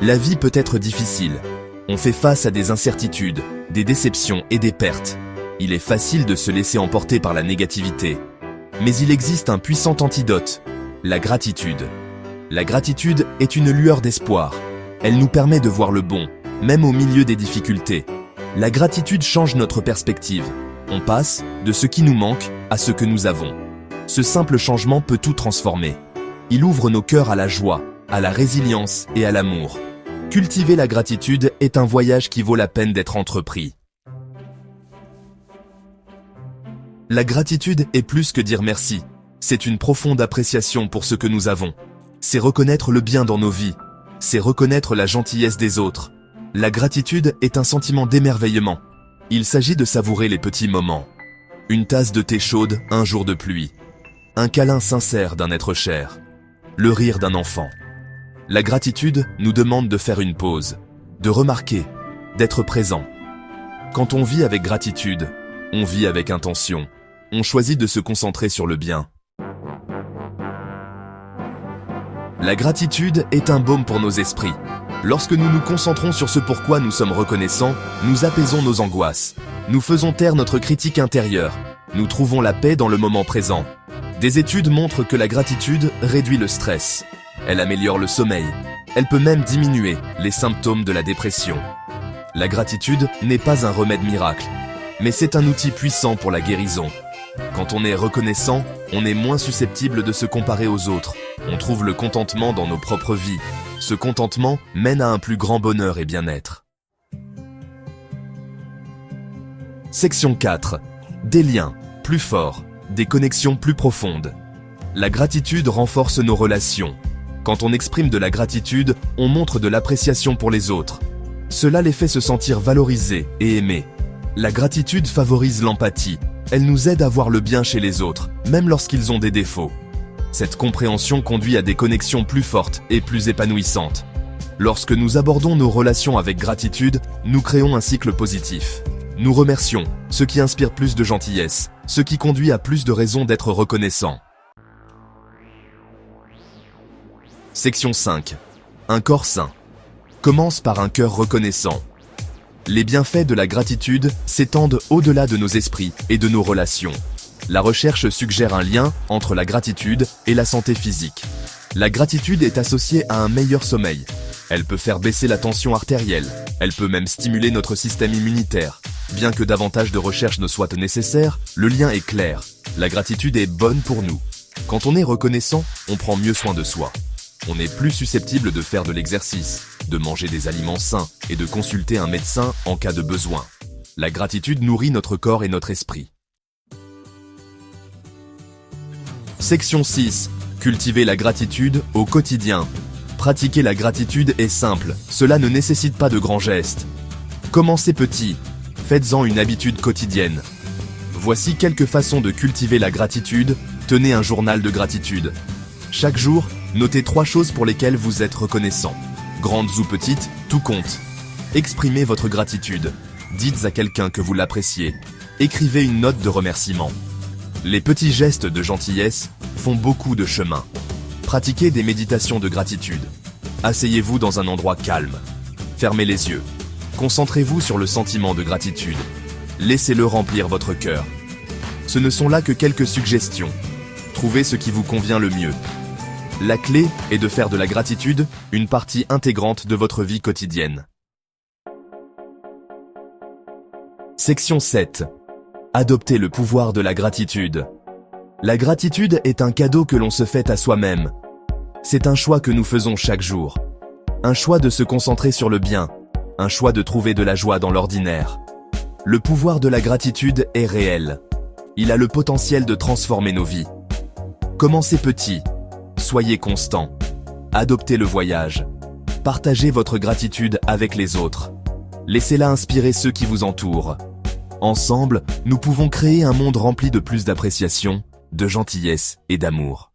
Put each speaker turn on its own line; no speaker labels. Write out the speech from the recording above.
La vie peut être difficile. On fait face à des incertitudes, des déceptions et des pertes. Il est facile de se laisser emporter par la négativité. Mais il existe un puissant antidote, la gratitude. La gratitude est une lueur d'espoir. Elle nous permet de voir le bon, même au milieu des difficultés. La gratitude change notre perspective. On passe de ce qui nous manque à ce que nous avons. Ce simple changement peut tout transformer. Il ouvre nos cœurs à la joie, à la résilience et à l'amour. Cultiver la gratitude est un voyage qui vaut la peine d'être entrepris. La gratitude est plus que dire merci. C'est une profonde appréciation pour ce que nous avons. C'est reconnaître le bien dans nos vies. C'est reconnaître la gentillesse des autres. La gratitude est un sentiment d'émerveillement. Il s'agit de savourer les petits moments. Une tasse de thé chaude, un jour de pluie. Un câlin sincère d'un être cher. Le rire d'un enfant. La gratitude nous demande de faire une pause, de remarquer, d'être présent. Quand on vit avec gratitude, on vit avec intention. On choisit de se concentrer sur le bien. La gratitude est un baume pour nos esprits. Lorsque nous nous concentrons sur ce pourquoi nous sommes reconnaissants, nous apaisons nos angoisses. Nous faisons taire notre critique intérieure. Nous trouvons la paix dans le moment présent. Des études montrent que la gratitude réduit le stress. Elle améliore le sommeil. Elle peut même diminuer les symptômes de la dépression. La gratitude n'est pas un remède miracle, mais c'est un outil puissant pour la guérison. Quand on est reconnaissant, on est moins susceptible de se comparer aux autres. On trouve le contentement dans nos propres vies. Ce contentement mène à un plus grand bonheur et bien-être. Section 4. Des liens plus forts, des connexions plus profondes. La gratitude renforce nos relations. Quand on exprime de la gratitude, on montre de l'appréciation pour les autres. Cela les fait se sentir valorisés et aimés. La gratitude favorise l'empathie. Elle nous aide à voir le bien chez les autres, même lorsqu'ils ont des défauts. Cette compréhension conduit à des connexions plus fortes et plus épanouissantes. Lorsque nous abordons nos relations avec gratitude, nous créons un cycle positif. Nous remercions, ce qui inspire plus de gentillesse, ce qui conduit à plus de raisons d'être reconnaissant. Section 5. Un corps sain. Commence par un cœur reconnaissant. Les bienfaits de la gratitude s'étendent au-delà de nos esprits et de nos relations. La recherche suggère un lien entre la gratitude et la santé physique. La gratitude est associée à un meilleur sommeil. Elle peut faire baisser la tension artérielle. Elle peut même stimuler notre système immunitaire. Bien que davantage de recherches ne soient nécessaires, le lien est clair. La gratitude est bonne pour nous. Quand on est reconnaissant, on prend mieux soin de soi. On est plus susceptible de faire de l'exercice, de manger des aliments sains et de consulter un médecin en cas de besoin. La gratitude nourrit notre corps et notre esprit. Section 6. Cultiver la gratitude au quotidien. Pratiquer la gratitude est simple, cela ne nécessite pas de grands gestes. Commencez petit, faites-en une habitude quotidienne. Voici quelques façons de cultiver la gratitude. Tenez un journal de gratitude. Chaque jour, notez 3 choses pour lesquelles vous êtes reconnaissant. Grandes ou petites, tout compte. Exprimez votre gratitude. Dites à quelqu'un que vous l'appréciez. Écrivez une note de remerciement. Les petits gestes de gentillesse font beaucoup de chemin. Pratiquez des méditations de gratitude. Asseyez-vous dans un endroit calme. Fermez les yeux. Concentrez-vous sur le sentiment de gratitude. Laissez-le remplir votre cœur. Ce ne sont là que quelques suggestions. Trouvez ce qui vous convient le mieux. La clé est de faire de la gratitude une partie intégrante de votre vie quotidienne. Section 7. Adoptez le pouvoir de la gratitude. La gratitude est un cadeau que l'on se fait à soi-même. C'est un choix que nous faisons chaque jour. Un choix de se concentrer sur le bien. Un choix de trouver de la joie dans l'ordinaire. Le pouvoir de la gratitude est réel. Il a le potentiel de transformer nos vies. Commencez petit. Soyez constant. Adoptez le voyage. Partagez votre gratitude avec les autres. Laissez-la inspirer ceux qui vous entourent. Ensemble, nous pouvons créer un monde rempli de plus d'appréciation, de gentillesse et d'amour.